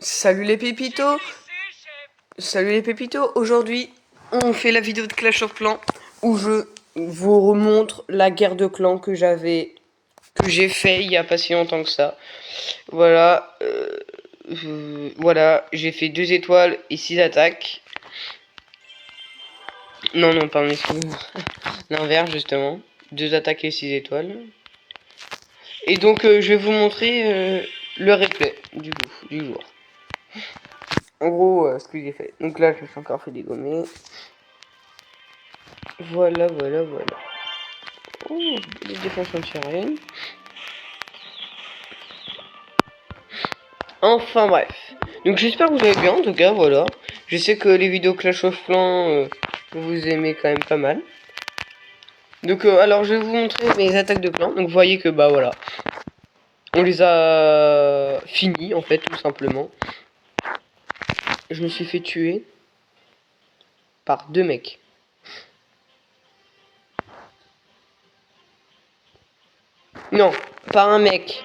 Salut les pépitos. Salut les pépitos. Aujourd'hui, on fait la vidéo de Clash of Clans où je vous remontre la guerre de clans que j'ai fait il y a pas si longtemps que ça. Voilà, voilà, j'ai fait 2 étoiles et 6 attaques. Non, non, pardon, excusez-moi. L'inverse justement, 2 attaques et 6 étoiles. Et donc je vais vous montrer le replay du jour. En gros, ce que j'ai fait. Donc là, je me suis encore fait dégommer. Voilà, voilà, voilà. Oh, les défenses anti-aériennes. Enfin bref. Donc j'espère que vous allez bien, en tout cas, voilà. Je sais que les vidéos Clash of Clans, vous aimez quand même pas mal. Donc alors je vais vous montrer mes attaques de clans. Donc vous voyez que bah voilà. On les a finies en fait, tout simplement. Je me suis fait tuer par 2 mecs. Non, par un mec.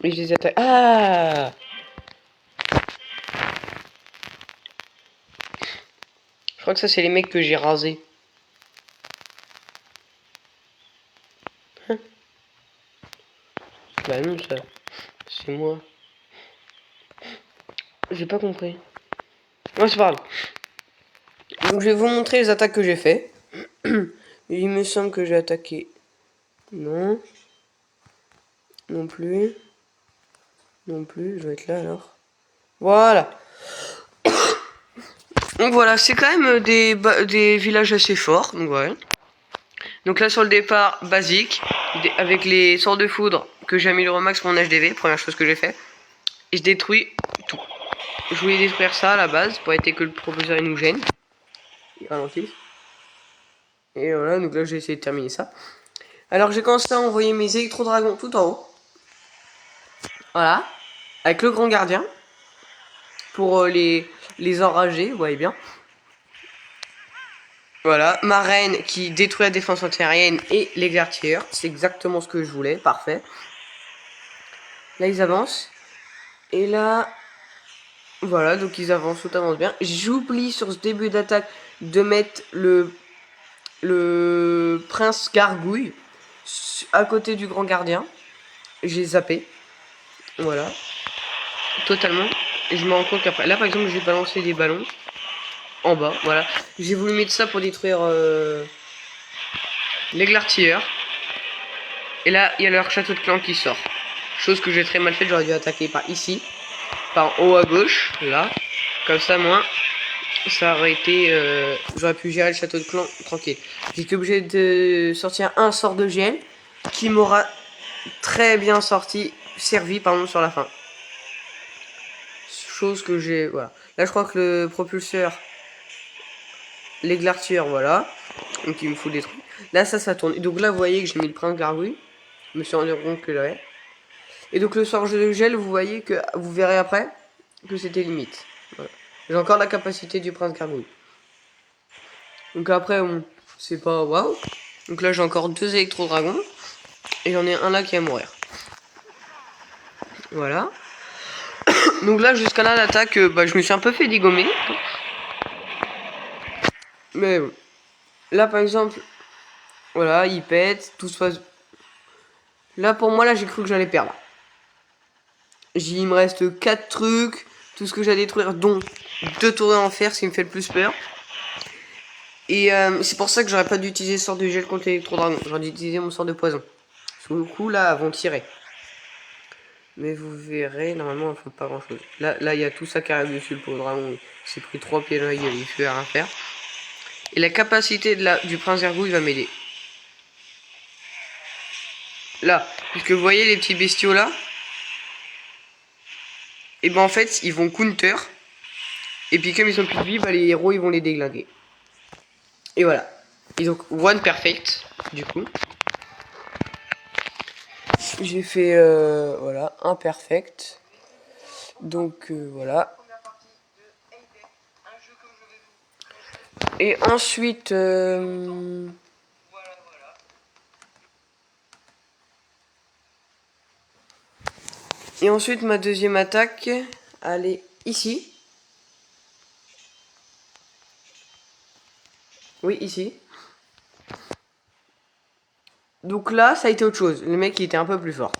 Et je les attaque. Ah! Je crois que ça c'est les mecs que j'ai rasés. Hein? Bah non, ça. C'est moi. J'ai pas compris. Ouais, c'est pas grave. Donc je vais vous montrer les attaques que j'ai fait. Il me semble que j'ai attaqué. Non. Non plus. Non plus. Je dois être là alors. Voilà. Donc voilà, c'est quand même des villages assez forts. Donc voilà. Donc là sur le départ basique, avec les sorts de foudre que j'ai amélioré au max mon HDV, première chose que j'ai fait. Et je détruis tout. Je voulais détruire ça à la base pour éviter que le professeur il nous gêne. Il ralentisse. Et voilà, donc là j'ai essayé de terminer ça. Alors j'ai commencé à envoyer mes électro-dragons tout en haut. Voilà. Avec le grand gardien. Pour les enrager, vous voyez bien. Voilà. Ma reine qui détruit la défense antiaérienne et l'éclaireur. C'est exactement ce que je voulais. Parfait. Là ils avancent. Et là... Voilà, donc ils avancent, tout avance bien. J'oublie sur ce début d'attaque de mettre le prince gargouille à côté du grand gardien. J'ai zappé. Voilà. Totalement. Et je me rends compte qu'après, là par exemple, j'ai balancé des ballons en bas. Voilà. J'ai voulu mettre ça pour détruire l'éclaireur. Et là, il y a leur château de clan qui sort. Chose que j'ai très mal faite. J'aurais dû attaquer par ici, par en haut à gauche, là. Comme ça, moi, ça aurait été... j'aurais pu gérer le château de clan tranquille. J'étais obligé de sortir un sort de gel qui m'aura très bien servi pardon, sur la fin. Chose que j'ai... Voilà. Là, je crois que le propulseur... L'éclaireur, voilà. Donc, il me faut détruire. Là, ça tourne. Et donc là, vous voyez que j'ai mis le prince gargouille. Je me suis rendu compte que là... Et donc, le sort de gel, vous voyez que... Vous verrez après que c'était limite. Voilà. J'ai encore la capacité du prince gargouille. Donc après, bon, c'est pas waouh. Donc là, j'ai encore 2 électro-dragons. Et j'en ai un là qui va mourir. Voilà. Donc là, jusqu'à là, l'attaque, bah, je me suis un peu fait dégommer. Mais bon. Là, par exemple, voilà, il pète, tout se passe. Là, pour moi, là, j'ai cru que j'allais perdre. Il me reste 4 trucs. Tout ce que j'ai à détruire, dont 2 tours en fer, ce qui me fait le plus peur. Et c'est pour ça que j'aurais pas dû utiliser le sort de gel contre l'électro-dragon. J'aurais dû utiliser mon sort de poison. Sur le coup, là, elles vont tirer. Mais vous verrez, normalement, elles font pas grand chose. Là, il y a tout ça qui arrive dessus, le pauvre dragon. Il s'est pris 3 pieds dans la gueule, il fait rien faire. Et la capacité du prince gargouille va m'aider. Là, puisque vous voyez les petits bestiaux là. Et ben en fait, ils vont counter. Et puis comme ils sont plus vifs, bah, les héros ils vont les déglinguer. Et voilà. Et donc, one perfect, du coup. J'ai fait, voilà, un perfect. Donc, voilà. Et ensuite... Et ensuite, ma deuxième attaque... aller ici. Oui, ici. Donc là, ça a été autre chose. Le mec, il était un peu plus fort.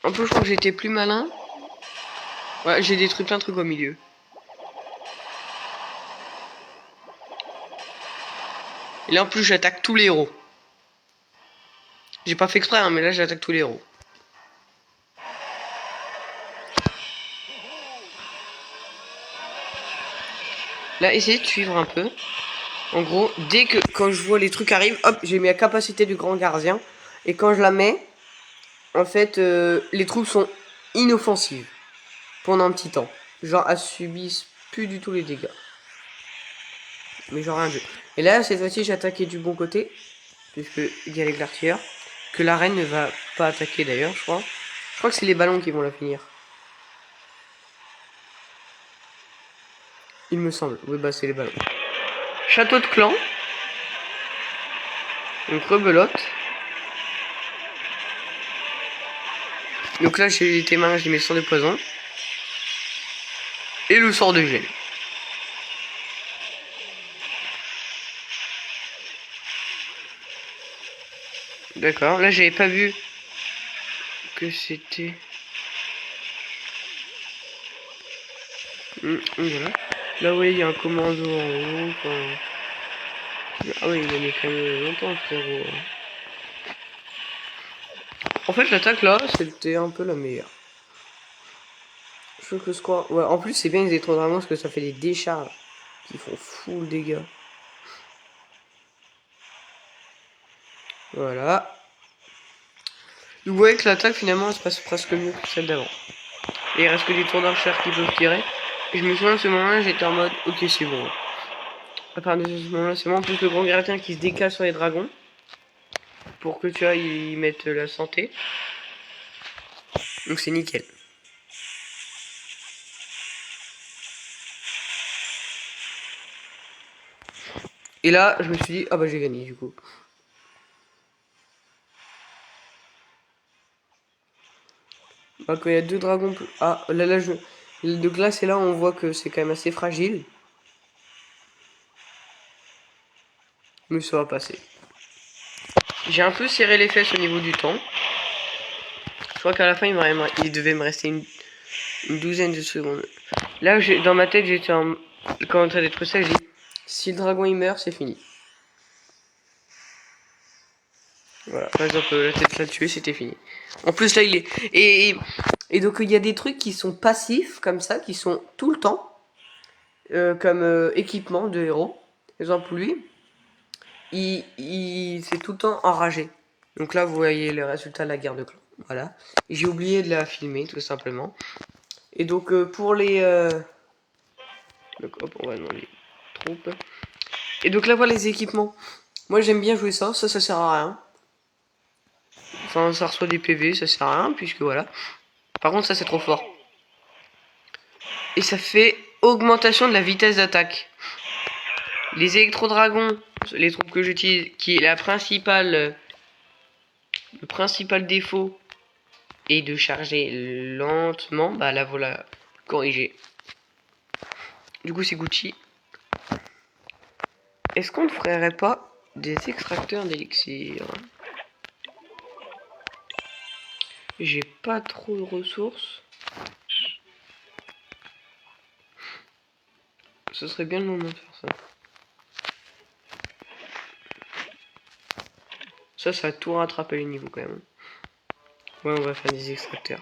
Un peu, je crois que j'étais plus malin. Ouais, j'ai détruit plein de trucs au milieu. Et là, en plus, j'attaque tous les héros. J'ai pas fait exprès, hein, mais là, j'attaque tous les héros. Là, essayez de suivre un peu. En gros, dès que quand je vois les trucs arrivent, hop, j'ai mis la capacité du grand gardien. Et quand je la mets, en fait, les troupes sont inoffensives pendant un petit temps. Genre, elles subissent plus du tout les dégâts. Mais genre un jeu. Et là, cette fois-ci, j'ai attaqué du bon côté. Puisque il y a les l'artilleur. Que la reine ne va pas attaquer d'ailleurs, je crois. Je crois que c'est les ballons qui vont la finir. Il me semble. Oui, bah c'est les ballons. Château de clan. Donc rebelote. Donc là, j'ai été malin, j'ai mis le sort de poison. Et le sort de gel. D'accord, là j'avais pas vu que c'était... Voilà. Là oui, il y a un commando en haut. Enfin... Ah oui, il a mis quand même longtemps frérot. En fait l'attaque là, c'était un peu la meilleure. Je trouve que ce quoi. Ouais, en plus c'est bien les électro-dragons parce que ça fait des décharges qui font full dégâts. Voilà. Vous voyez que l'attaque finalement elle se passe presque mieux que celle d'avant. Et il reste que des tours d'archère qui peuvent tirer. Et je me souviens de ce moment-là, j'étais en mode ok c'est bon. À part de ce moment-là, c'est bon. En plus le grand gardien qui se décale sur les dragons. Pour que tu vois, ils mettent la santé. Donc c'est nickel. Et là, je me suis dit, ah bah j'ai gagné du coup. Bah, quand il y a deux dragons... Ah, là, de glace, et là, on voit que c'est quand même assez fragile. Mais ça va passer. J'ai un peu serré les fesses au niveau du temps. Je crois qu'à la fin, il devait me rester une douzaine de secondes. Là, dans ma tête, j'étais en train d'être ça, j'ai dit, si le dragon il meurt, c'est fini. Voilà, par exemple, la tête l'a tué, c'était fini. En plus, là, il est... Et donc, il y a des trucs qui sont passifs, comme ça, qui sont tout le temps, comme équipement de héros. Par exemple, lui, il c'est tout le temps enragé. Donc là, vous voyez le résultat de la guerre de clan. Voilà. J'ai oublié de la filmer, tout simplement. Et donc, pour les... Donc, hop, on va dans les troupes. Et donc là, voilà les équipements. Moi, j'aime bien jouer ça. Ça sert à rien. Enfin, ça reçoit des PV, ça sert à rien, puisque voilà. Par contre, ça, c'est trop fort. Et ça fait augmentation de la vitesse d'attaque. Les électro-dragons, les troupes que j'utilise, qui est le principal défaut est de charger lentement, bah là voilà, corrigé. Du coup c'est Gucci. Est-ce qu'on ne ferait pas des extracteurs d'élixir? J'ai pas trop de ressources. Ce serait bien le moment de faire ça. Ça a tout rattrapé les niveaux quand même. Ouais, on va faire des extracteurs.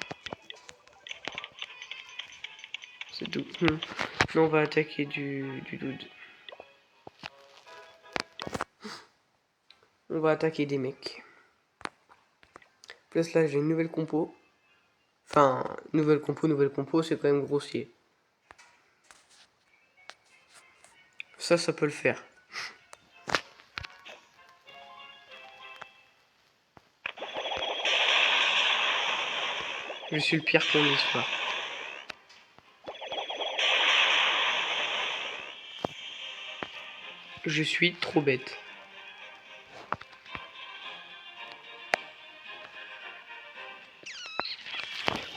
C'est tout. Là, on va attaquer du dude. On va attaquer des mecs. Plus là, j'ai une nouvelle compo. Enfin, nouvelle compo, c'est quand même grossier. Ça peut le faire. Je suis le pire con de l'histoire. Je suis trop bête.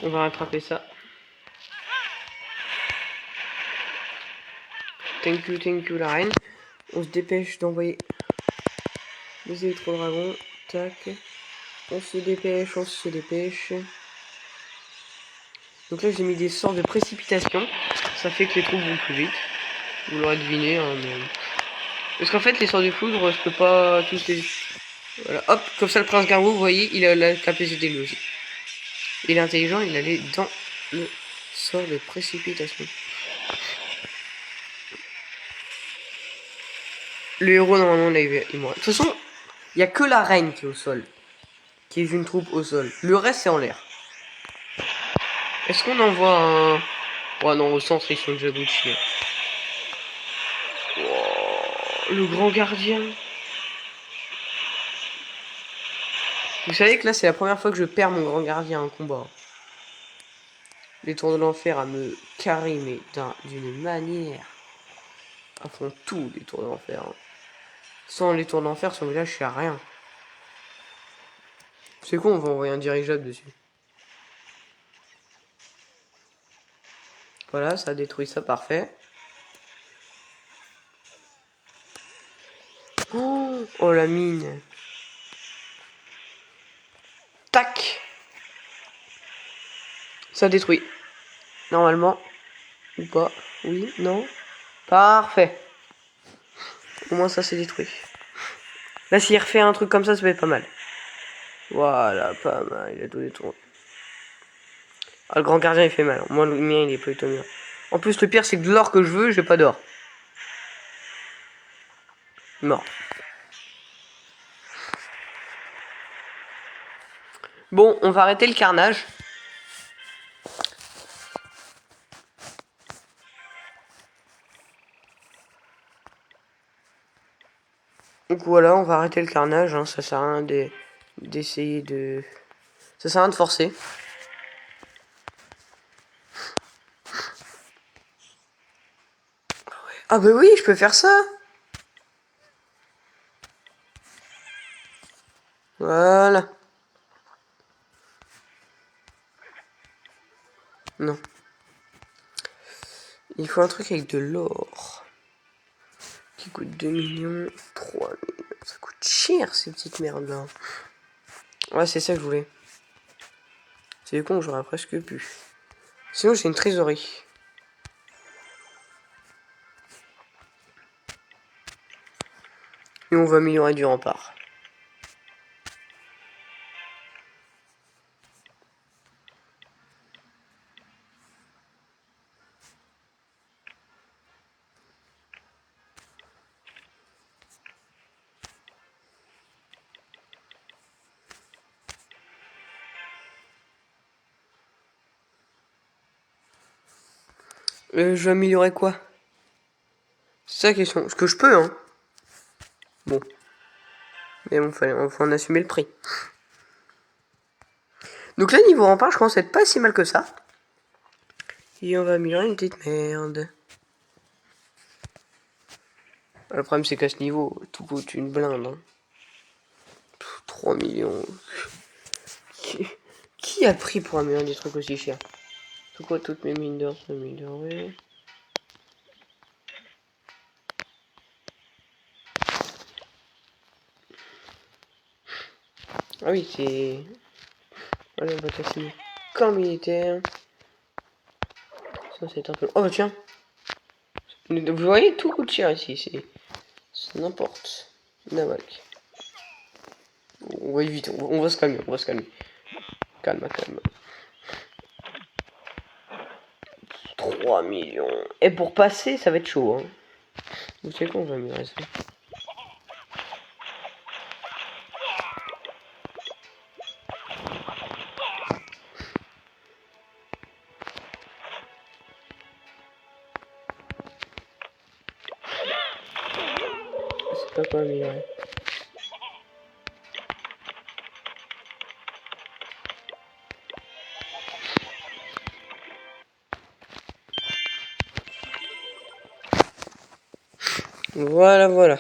On va rattraper ça. Thank you la reine. On se dépêche d'envoyer les électro-dragons. Tac. On se dépêche. Donc là j'ai mis des sorts de précipitation. Ça fait que les troupes vont plus vite. Vous l'aurez deviné. Hein, mais... Parce qu'en fait les sorts de foudre, je peux pas tous les... Voilà, hop, comme ça le prince Garou, vous voyez, il a la capacité lui aussi. Il est intelligent, il allait dans le sort de précipitation. Le héros normalement là il mourra. De toute façon, il n'y a que la reine qui est au sol. Qui est une troupe au sol. Le reste c'est en l'air. Est-ce qu'on envoie un... Oh non, au centre ils sont déjà Gucci. Oh, le grand gardien. Vous savez que là c'est la première fois que je perds mon grand gardien en combat. Les tours de l'enfer à me carrer mais d'une manière. À fond tous les tours de l'enfer. Sans les tours d'enfer sur le village je suis à rien. C'est quoi, on va envoyer un dirigeable dessus. Voilà, ça a détruit ça, parfait. Oh la mine. Tac. Ça détruit. Normalement. Ou pas. Oui, non. Parfait. Au moins ça c'est détruit. Là s'il refait un truc comme ça va être pas mal. Voilà, pas mal. Il a tout détruit. Ah, le grand gardien il fait mal. Moi le mien il est plutôt mieux. En plus le pire c'est que de l'or que je veux, j'ai pas d'or. Mort. Bon, on va arrêter le carnage. Donc voilà, on va arrêter le carnage, hein. Ça sert à rien d'essayer de... Ça sert à rien de forcer. Ah bah oui, je peux faire ça. Voilà. Non. Il faut un truc avec de l'or. Qui coûte 2 millions, 3 millions. Ça coûte cher ces petites merdes là. Ouais, c'est ça que je voulais. C'est con, j'aurais presque pu. Sinon, j'ai une trésorerie. Et on va améliorer du rempart. Je vais améliorer quoi? C'est ça la question. Ce que je peux, hein. Bon. Mais bon, faut en assumer le prix. Donc là, niveau rempart, je commence à être pas si mal que ça. Et on va améliorer une petite merde. Le problème, c'est qu'à ce niveau, tout coûte une blinde. Hein. 3 millions. Qui a pris pour améliorer des trucs aussi chers? C'est quoi toutes mes mines d'or sont améliorées? Ah oui, c'est... Voilà, on va tasser camp militaire. Ça, c'est un peu... Oh bah tiens. Vous voyez, tout coûte cher ici. C'est n'importe. Namak. On va vite, on va se calmer, Calme. 3 millions. Et pour passer, ça va être chaud, hein. Vous savez quoi, on va améliorer ça. C'est pas quoi améliorer. Voilà.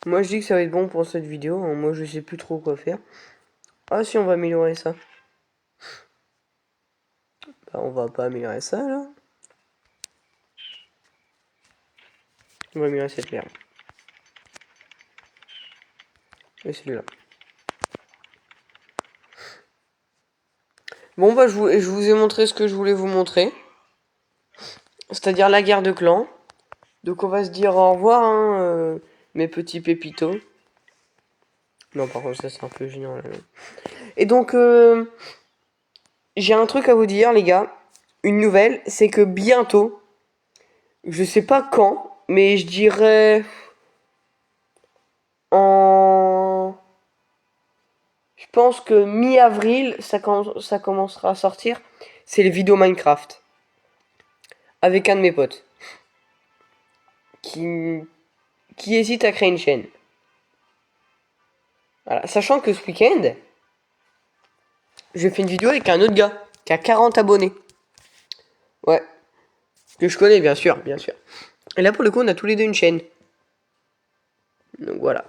Moi je dis que ça va être bon pour cette vidéo, hein. Moi je sais plus trop quoi faire. Ah si, on va améliorer ça. Bah, on va pas améliorer ça là. On va améliorer cette merde. Et celui-là. Bon bah je vous ai montré ce que je voulais vous montrer. C'est-à-dire la guerre de clans. Donc on va se dire au revoir, hein, mes petits pépitos. Non, par contre ça c'est un peu gênant là. Et donc j'ai un truc à vous dire les gars. Une nouvelle, c'est que bientôt, je sais pas quand, mais je dirais en... Je pense que mi-avril, ça commencera à sortir. C'est les vidéos Minecraft. Avec un de mes potes. Qui hésite à créer une chaîne. Voilà. Sachant que ce week-end, je fais une vidéo avec un autre gars qui a 40 abonnés. Ouais. Que je connais, bien sûr, bien sûr. Et là, pour le coup, on a tous les deux une chaîne. Donc voilà.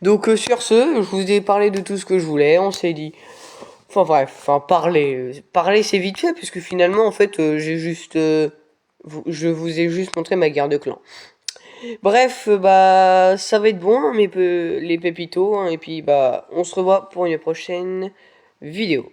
Donc sur ce, je vous ai parlé de tout ce que je voulais. On s'est dit... Enfin bref, parler. Parler c'est vite fait, puisque finalement, en fait, je vous ai juste montré ma guerre de clan. Bref, bah ça va être bon, hein, les pépitos, hein, et puis bah on se revoit pour une prochaine vidéo.